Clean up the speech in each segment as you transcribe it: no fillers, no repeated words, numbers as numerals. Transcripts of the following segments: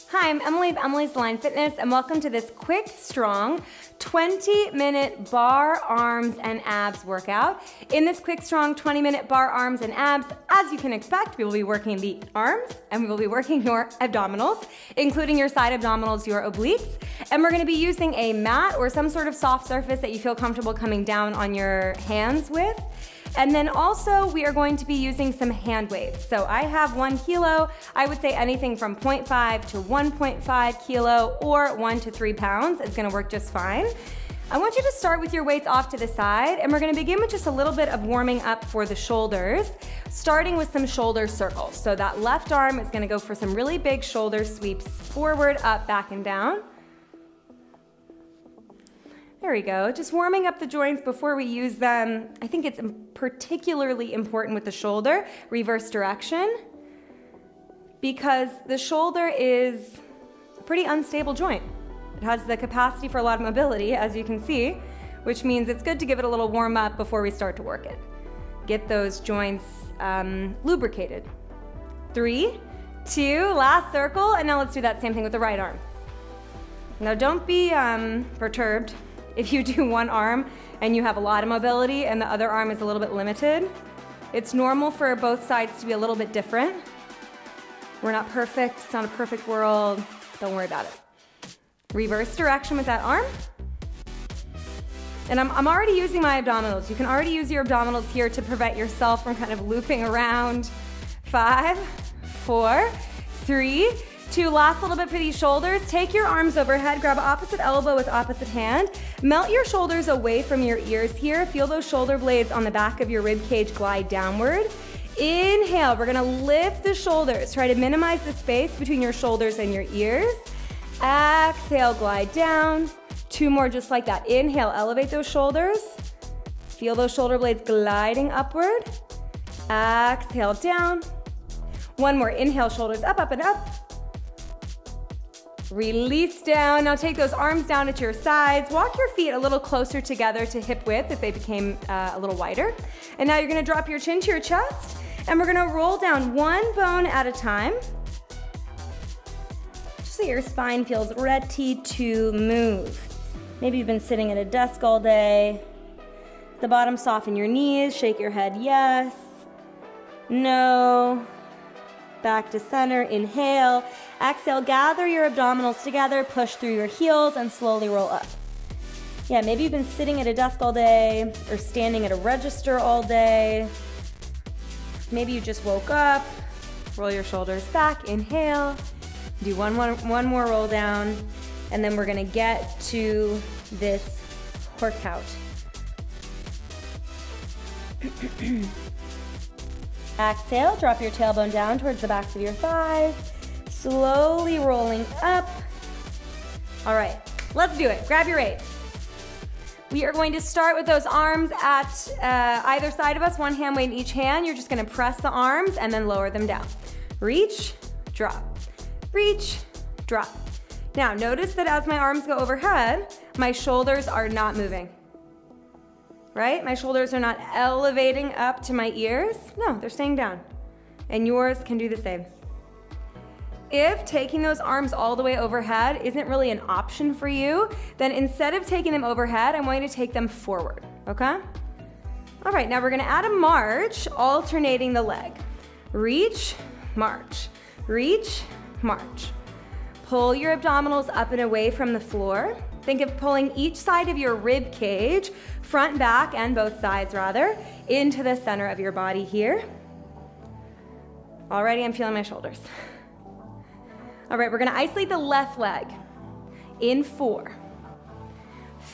Hi, I'm Emily of Emily's Line Fitness, and welcome to this quick, strong, 20-minute bar, arms, and abs workout. In this quick, strong, 20-minute bar, arms, and abs, as you can expect, we will be working the arms, and we will be working your abdominals, including your side abdominals, your obliques, and we're gonna be using a mat or some sort of soft surface that you feel comfortable coming down on your hands with. And then also we are going to be using some hand weights. So I have 1 kilo, I would say anything from 0.5 to 1.5 kilo or 1 to 3 pounds is gonna work just fine. I want you to start with your weights off to the side, and we're gonna begin with just a little bit of warming up for the shoulders, starting with some shoulder circles. So that left arm is gonna go for some really big shoulder sweeps forward, up, back, and down. There we go, just warming up the joints before we use them. I think it's particularly important with the shoulder, reverse direction, because the shoulder is a pretty unstable joint. It has the capacity for a lot of mobility, as you can see, which means it's good to give it a little warm up before we start to work it. Get those joints lubricated. 3, 2, last circle, and now let's do that same thing with the right arm. Now don't be perturbed if you do one arm and you have a lot of mobility and the other arm is a little bit limited. It's normal for both sides to be a little bit different. We're not perfect, it's not a perfect world, don't worry about it. Reverse direction with that arm. And I'm already using my abdominals. You can already use your abdominals here to prevent yourself from kind of looping around. 5, 4, 3, 2, last little bit for these shoulders. Take your arms overhead, grab opposite elbow with opposite hand. Melt your shoulders away from your ears here. Feel those shoulder blades on the back of your rib cage glide downward. Inhale, we're gonna lift the shoulders. Try to minimize the space between your shoulders and your ears. Exhale, glide down. 2 more just like that. Inhale, elevate those shoulders. Feel those shoulder blades gliding upward. Exhale, down. 1 more, inhale, shoulders up, up, and up. Release down. Now take those arms down at your sides. Walk your feet a little closer together to hip width if they became a little wider. And now you're gonna drop your chin to your chest, and we're gonna roll down 1 bone at a time, just so your spine feels ready to move. Maybe you've been sitting at a desk all day. At the bottom, soften your knees, shake your head yes, no. Back to center, inhale. Exhale, gather your abdominals together, push through your heels, and slowly roll up. Yeah, maybe you've been sitting at a desk all day, or standing at a register all day. Maybe you just woke up. Roll your shoulders back, inhale. Do one more roll down, and then we're gonna get to this workout. Exhale, drop your tailbone down towards the backs of your thighs, slowly rolling up. All right, let's do it. Grab your weights. We are going to start with those arms at either side of us, 1 hand weight in each hand. You're just gonna press the arms and then lower them down. Reach, drop, reach, drop. Now, notice that as my arms go overhead, my shoulders are not moving. Right? My shoulders are not elevating up to my ears. No, they're staying down. And yours can do the same. If taking those arms all the way overhead isn't really an option for you, then instead of taking them overhead, I'm going to take them forward, okay? All right, now we're gonna add a march, alternating the leg. Reach, march, reach, march. Pull your abdominals up and away from the floor. Think of pulling each side of your rib cage, front, back, and both sides rather, into the center of your body here. Already I'm feeling my shoulders. All right, we're gonna isolate the left leg. In 4,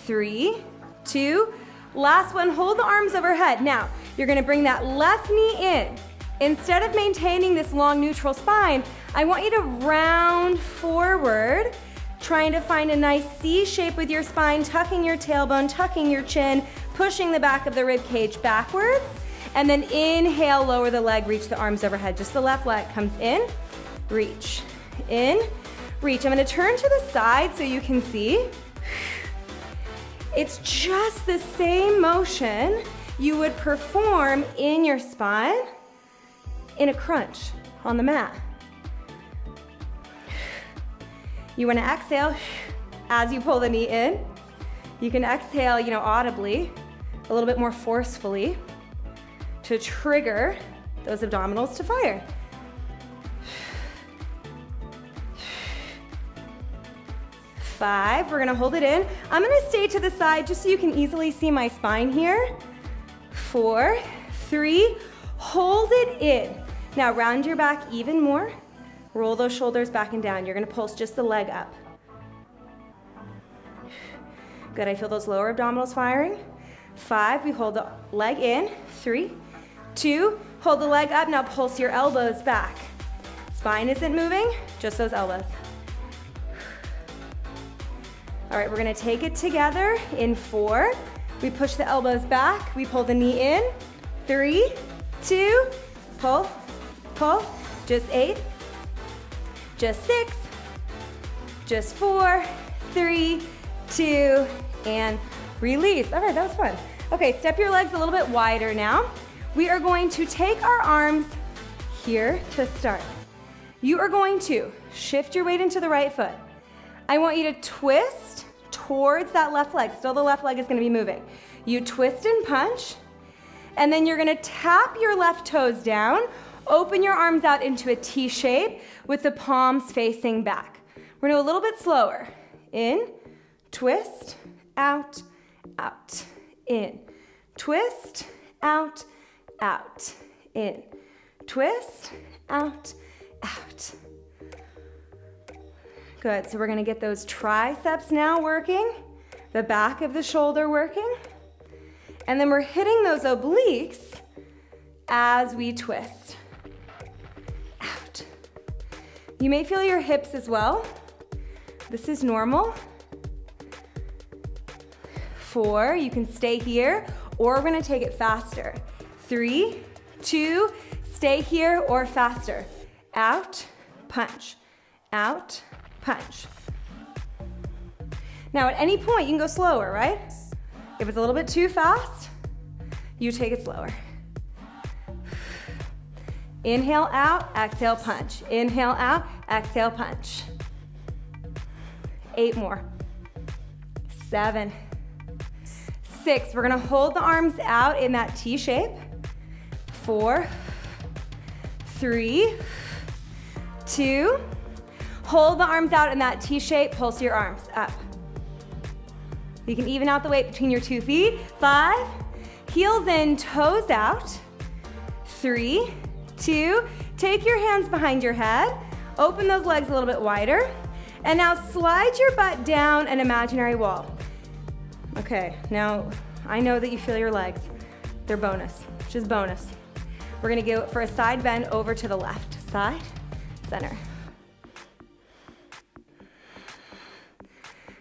3, 2, last one, hold the arms overhead. Now, you're gonna bring that left knee in. Instead of maintaining this long neutral spine, I want you to round forward, trying to find a nice C shape with your spine, tucking your tailbone, tucking your chin, pushing the back of the rib cage backwards, and then inhale, lower the leg, reach the arms overhead. Just the left leg comes in, reach, in, reach. I'm gonna turn to the side so you can see. It's just the same motion you would perform in your spine in a crunch on the mat. You want to exhale as you pull the knee in. You can exhale, audibly, a little bit more forcefully to trigger those abdominals to fire. 5, we're gonna hold it in. I'm gonna stay to the side just so you can easily see my spine here. 4, 3, hold it in. Now round your back even more. Roll those shoulders back and down. You're gonna pulse just the leg up. Good, I feel those lower abdominals firing. 5, we hold the leg in. 3, 2, hold the leg up. Now pulse your elbows back. Spine isn't moving, just those elbows. All right, we're gonna take it together in 4. We push the elbows back, we pull the knee in. 3, 2, pull, pull. Just 8, just 6, just 4, 3, 2, and release. All right, that was fun. Okay, step your legs a little bit wider now. We are going to take our arms here to start. You are going to shift your weight into the right foot. I want you to twist towards that left leg. Still the left leg is gonna be moving. You twist and punch, and then you're gonna tap your left toes down, open your arms out into a T shape with the palms facing back. We're gonna go a little bit slower. In, twist, out, out, in. Twist, out, out, in. Twist, out, out. Good, so we're gonna get those triceps now working, the back of the shoulder working, and then we're hitting those obliques as we twist. Out. You may feel your hips as well. This is normal. 4, you can stay here, or we're gonna take it faster. 3, 2, stay here or faster. Out, punch, out, punch. Now at any point you can go slower, right? If it's a little bit too fast, you take it slower. Inhale out, exhale punch. Inhale out, exhale punch. 8 more. 7, 6, we're gonna hold the arms out in that T shape. 4, 3, 2, hold the arms out in that T shape, pulse your arms up. You can even out the weight between your 2 feet. 5, heels in, toes out. 3, 2, take your hands behind your head, open those legs a little bit wider, and now slide your butt down an imaginary wall. Okay, now I know that you feel your legs. They're bonus, just bonus. We're gonna go for a side bend over to the left. Side, center.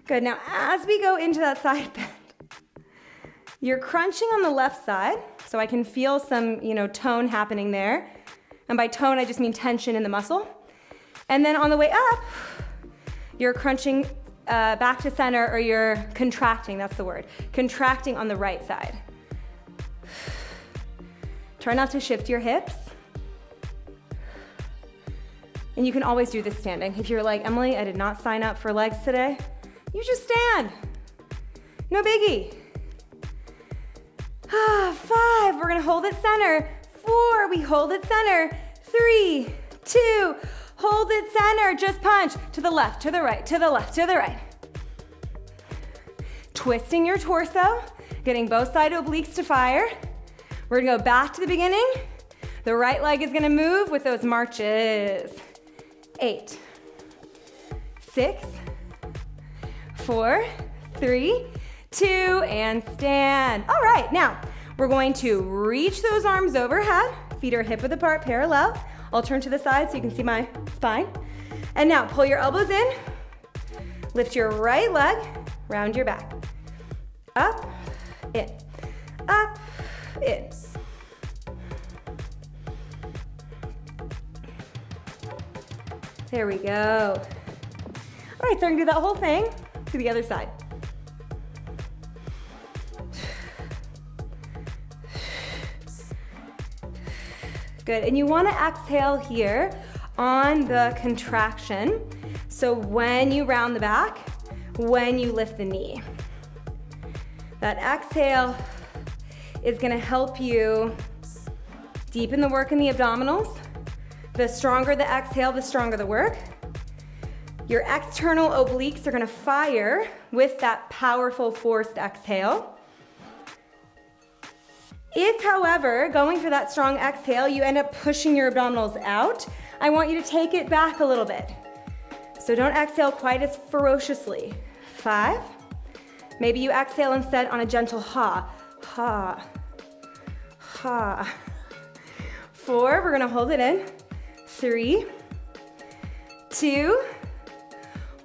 Good, now as we go into that side bend, you're crunching on the left side, so I can feel some, tone happening there. And by tone, I just mean tension in the muscle. And then on the way up, you're crunching back to center, or you're contracting, that's the word. Contracting on the right side. Try not to shift your hips. And you can always do this standing. If you're like, Emily, I did not sign up for legs today, you just stand. No biggie. 5, we're gonna hold it center. 4, we hold it center. 3, 2, hold it center. Just punch to the left, to the right, to the left, to the right. Twisting your torso, getting both side obliques to fire. We're gonna go back to the beginning. The right leg is gonna move with those marches. 8, 6, 4, 3, 2, and stand. All right, now we're going to reach those arms overhead. Feet are hip width apart, parallel. I'll turn to the side so you can see my spine. And now pull your elbows in. Lift your right leg, round your back. Up, in, up, in. There we go. All right, so I'm gonna do that whole thing to the other side. Good, and you wanna exhale here on the contraction. So when you round the back, when you lift the knee. That exhale is gonna help you deepen the work in the abdominals. The stronger the exhale, the stronger the work. Your external obliques are gonna fire with that powerful forced exhale. If, however, going for that strong exhale, you end up pushing your abdominals out, I want you to take it back a little bit. So don't exhale quite as ferociously. 5. Maybe you exhale instead on a gentle ha, ha, ha. 4, we're gonna hold it in. 3, 2,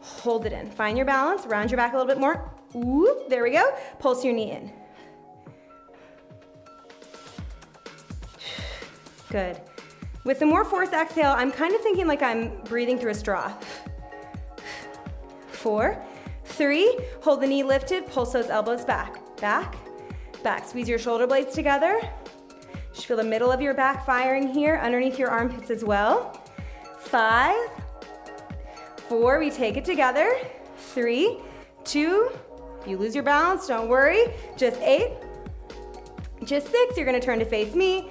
hold it in. Find your balance, round your back a little bit more. Ooh, there we go. Pulse your knee in. Good. With the more forced exhale, I'm kind of thinking like I'm breathing through a straw. 4, 3, hold the knee lifted, pulse those elbows back, back, back. Squeeze your shoulder blades together. Just feel the middle of your back firing here, underneath your armpits as well. 5, 4, we take it together. 3, 2, if you lose your balance, don't worry. Just 8, just 6, you're gonna turn to face me.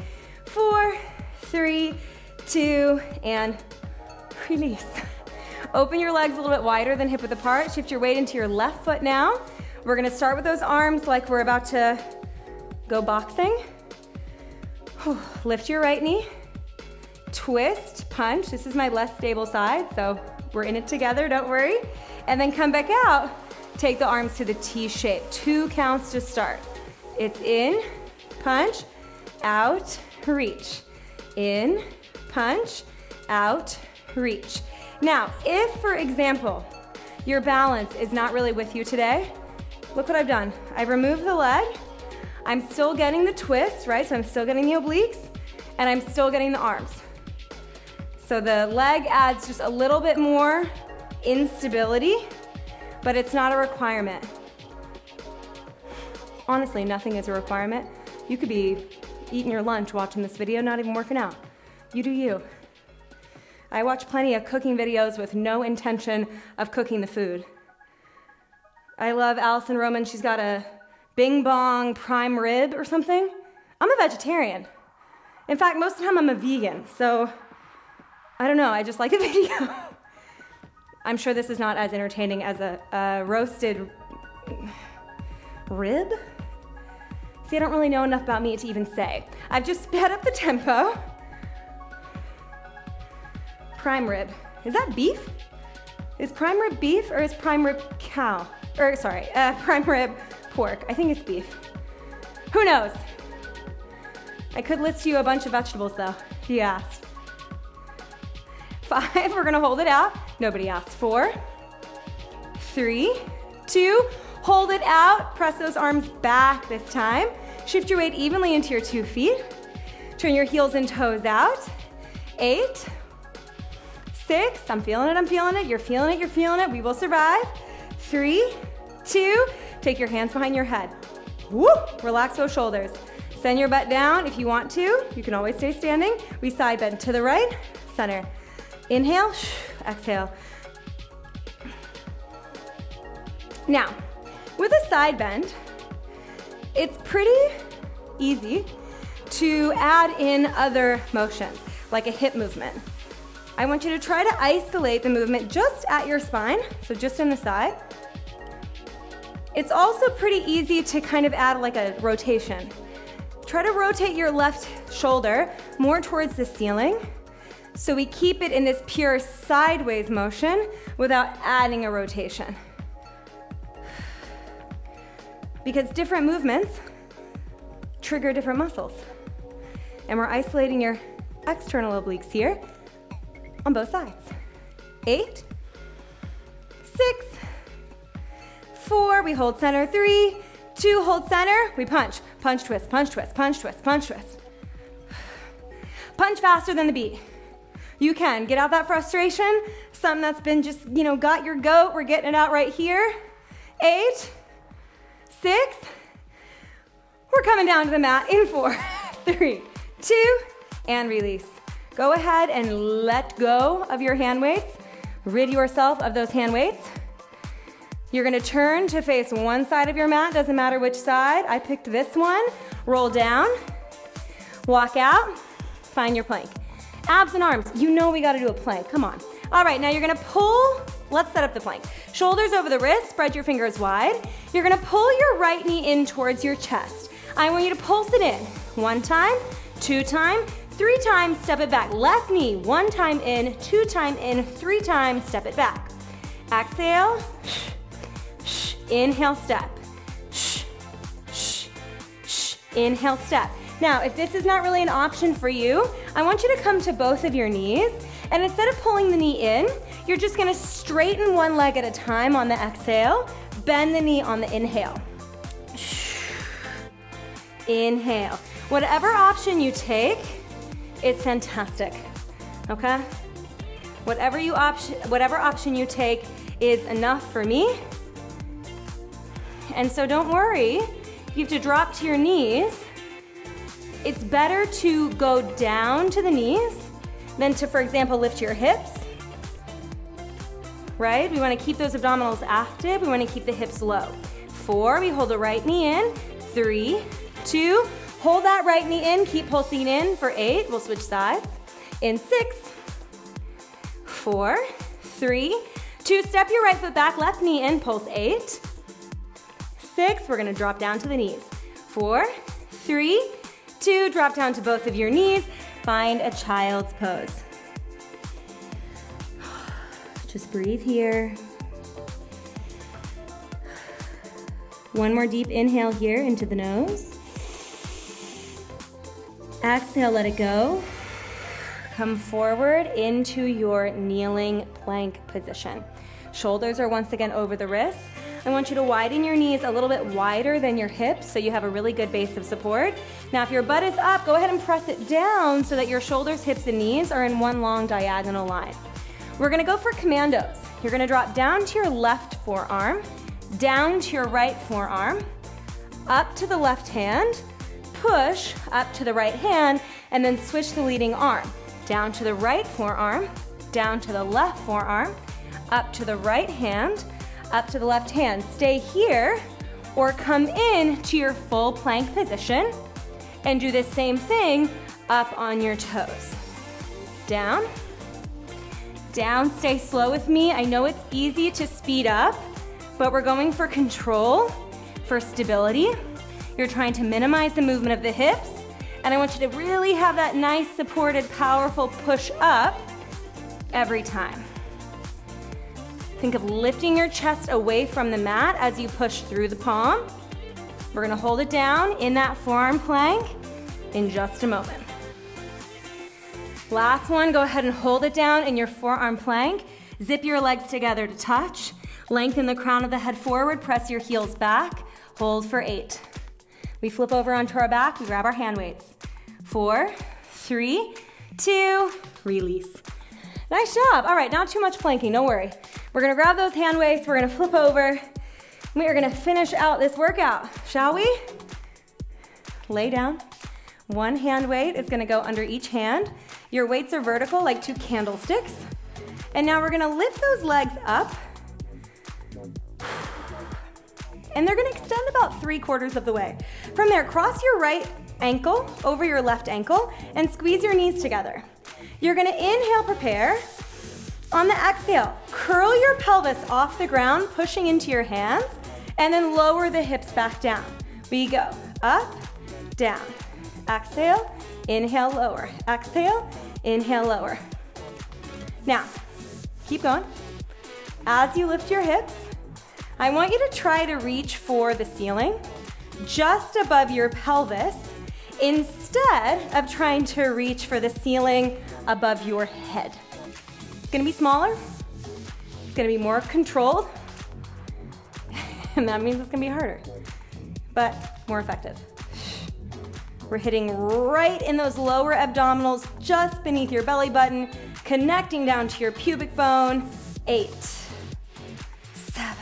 4, 3, 2, and release. Open your legs a little bit wider than hip width apart. Shift your weight into your left foot now. We're gonna start with those arms like we're about to go boxing. Lift your right knee, twist, punch. This is my less stable side, so we're in it together, don't worry. And then come back out. Take the arms to the T shape. 2 counts to start. It's in, punch, out, reach. In, punch, out, reach. Now, if, for example, your balance is not really with you today, look what I've done. I've removed the leg. I'm still getting the twist, right? So I'm still getting the obliques, and I'm still getting the arms. So the leg adds just a little bit more instability, but it's not a requirement. Honestly, nothing is a requirement. You could be eating your lunch watching this video, not even working out. You do you. I watch plenty of cooking videos with no intention of cooking the food. I love Alison Roman. She's got a Bing Bong prime rib or something. I'm a vegetarian. In fact, most of the time I'm a vegan, so I don't know, I just like the video. I'm sure this is not as entertaining as a roasted rib. See, I don't really know enough about meat to even say. I've just sped up the tempo. Prime rib. Is that beef? Is prime rib beef or is prime rib cow? Or sorry, prime rib pork. I think it's beef. Who knows? I could list you a bunch of vegetables though, if you asked. 5, we're gonna hold it out. Nobody asked. 4, 3, 2, hold it out. Press those arms back this time. Shift your weight evenly into your 2 feet. Turn your heels and toes out. 8, 6, I'm feeling it, I'm feeling it. You're feeling it, you're feeling it. We will survive. 3, 2, take your hands behind your head. Woo! Relax those shoulders. Send your butt down if you want to. You can always stay standing. We side bend to the right, center. Inhale, exhale. Now, with a side bend, it's pretty easy to add in other motions, like a hip movement. I want you to try to isolate the movement just at your spine, so just in the side. It's also pretty easy to kind of add like a rotation. Try to rotate your left shoulder more towards the ceiling, so we keep it in this pure sideways motion without adding a rotation. Because different movements trigger different muscles. And we're isolating your external obliques here on both sides. 8, 6, 4, we hold center. 3, 2, hold center. We punch, punch, twist, punch, twist, punch, twist, punch, twist. Punch faster than the beat. You can get out that frustration, something that's been just, got your goat. We're getting it out right here. 8, 6, we're coming down to the mat in 4, 3, 2, and release. Go ahead and let go of your hand weights. Rid yourself of those hand weights. You're gonna turn to face one side of your mat, doesn't matter which side. I picked this one. Roll down, walk out, find your plank. Abs and arms, you know we gotta do a plank, come on. All right, now you're gonna pull, let's set up the plank. Shoulders over the wrist, spread your fingers wide. You're gonna pull your right knee in towards your chest. I want you to pulse it in. 1 time, 2 times, 3 times, step it back. Left knee, 1 time in, 2 time in, 3 times, step it back. Exhale, inhale, step. Inhale, step. Now, if this is not really an option for you, I want you to come to both of your knees, and instead of pulling the knee in, you're just gonna straighten one leg at a time on the exhale, bend the knee on the inhale. Inhale. Whatever option you take, it's fantastic, okay? Whatever option you take is enough for me. And so don't worry, if you have to drop to your knees, it's better to go down to the knees than to, for example, lift your hips, right? We wanna keep those abdominals active. We wanna keep the hips low. 4, we hold the right knee in. 3, 2, hold that right knee in, keep pulsing in for 8. We'll switch sides. In 6, 4, 3, 2, step your right foot back, left knee in, pulse 8. 6, we're gonna drop down to the knees. 4, 3, 2, drop down to both of your knees. Find a child's pose. Just breathe here. One more deep inhale here into the nose. Exhale, let it go. Come forward into your kneeling plank position. Shoulders are once again over the wrists. I want you to widen your knees a little bit wider than your hips so you have a really good base of support. Now if your butt is up, go ahead and press it down so that your shoulders, hips, and knees are in one long diagonal line. We're gonna go for Commandos. You're gonna drop down to your left forearm, down to your right forearm, up to the left hand, push up to the right hand, and then switch the leading arm. Down to the right forearm, down to the left forearm, up to the right hand, up to the left hand. Stay here or come in to your full plank position and do the same thing up on your toes. Down, down, stay slow with me. I know it's easy to speed up, but we're going for control, for stability. You're trying to minimize the movement of the hips, and I want you to really have that nice, supported, powerful push up every time. Think of lifting your chest away from the mat as you push through the palm. We're gonna hold it down in that forearm plank in just a moment. Last one, go ahead and hold it down in your forearm plank. Zip your legs together to touch. Lengthen the crown of the head forward, press your heels back. Hold for 8. We flip over onto our back, we grab our hand weights. 4, 3, 2, release. Nice job. All right, not too much planking, don't worry. We're gonna grab those hand weights, we're gonna flip over. We are gonna finish out this workout, shall we? Lay down. One hand weight is gonna go under each hand. Your weights are vertical like 2 candlesticks. And now we're gonna lift those legs up. And they're gonna extend about 3/4 of the way. From there, cross your right ankle over your left ankle and squeeze your knees together. You're gonna inhale, prepare. On the exhale, curl your pelvis off the ground, pushing into your hands, and then lower the hips back down. We go up, down. Exhale, inhale, lower. Exhale, inhale, lower. Now, keep going. As you lift your hips, I want you to try to reach for the ceiling just above your pelvis instead of trying to reach for the ceiling above your head. It's gonna be smaller, it's gonna be more controlled, and that means it's gonna be harder, but more effective. We're hitting right in those lower abdominals, just beneath your belly button, connecting down to your pubic bone. 8, 7,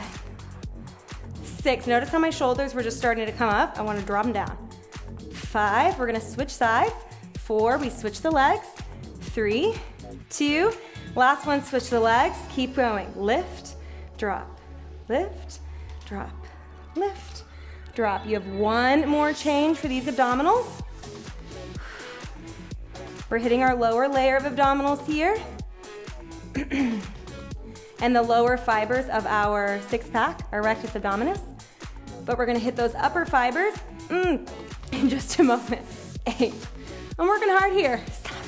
6. Notice how my shoulders were just starting to come up. I want to drop them down. 5, we're gonna switch sides. 4, we switch the legs. 3, 2, Last one, switch the legs. Keep going. Lift, drop, lift, drop, lift, drop. You have one more change for these abdominals. We're hitting our lower layer of abdominals here. And the lower fibers of our six-pack, our rectus abdominis. But we're gonna hit those upper fibers in just a moment. 8. I'm working hard here.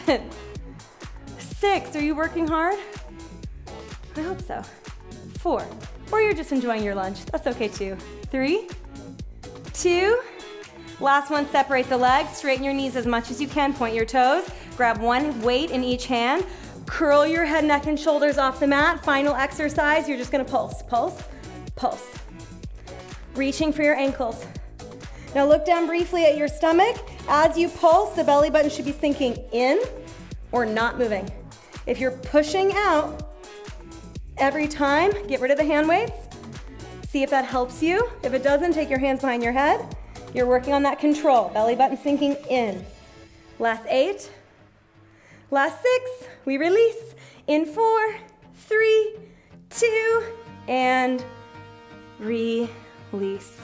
7. 6. Are you working hard? I hope so. 4. Or you're just enjoying your lunch. That's okay too. 3, 2. Last one, separate the legs. Straighten your knees as much as you can. Point your toes. Grab one weight in each hand. Curl your head, neck, and shoulders off the mat. Final exercise, you're just gonna pulse, pulse, pulse. Reaching for your ankles. Now look down briefly at your stomach. As you pulse, the belly button should be sinking in or not moving. If you're pushing out every time, get rid of the hand weights. See if that helps you. If it doesn't, take your hands behind your head. You're working on that control. Belly button sinking in. Last 8. Last 6. We release. In 4, 3, 2, and release.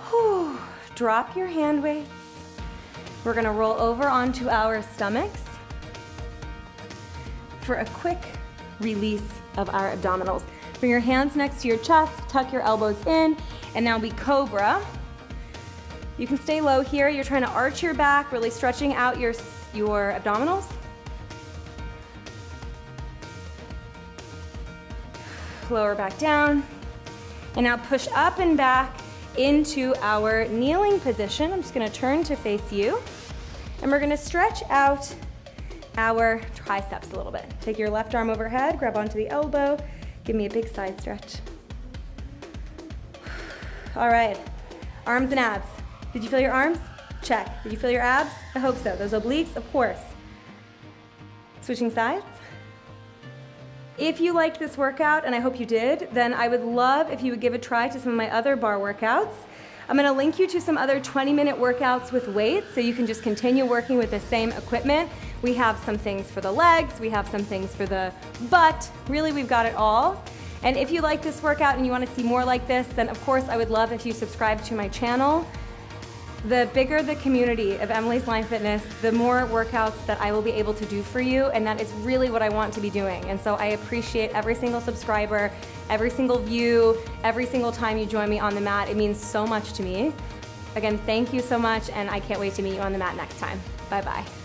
Whew. Drop your hand weights. We're gonna roll over onto our stomachs for a quick release of our abdominals. Bring your hands next to your chest, tuck your elbows in, and now we Cobra. You can stay low here. You're trying to arch your back, really stretching out your abdominals. Lower back down. And now push up and back into our kneeling position. I'm just gonna turn to face you. And we're gonna stretch out our triceps a little bit. Take your left arm overhead, grab onto the elbow. Give me a big side stretch. All right, arms and abs. Did you feel your arms? Check. Did you feel your abs? I hope so. Those obliques, of course. Switching sides. If you liked this workout, and I hope you did, then I would love if you would give a try to some of my other bar workouts. I'm gonna link you to some other 20-minute workouts with weights so you can just continue working with the same equipment. We have some things for the legs, we have some things for the butt. Really, we've got it all. And if you like this workout and you wanna see more like this, then of course I would love if you subscribe to my channel. The bigger the community of Emily's Line Fitness, the more workouts that I will be able to do for you, and that is really what I want to be doing. And so I appreciate every single subscriber, every single view, every single time you join me on the mat. It means so much to me. Again, thank you so much, and I can't wait to meet you on the mat next time. Bye-bye.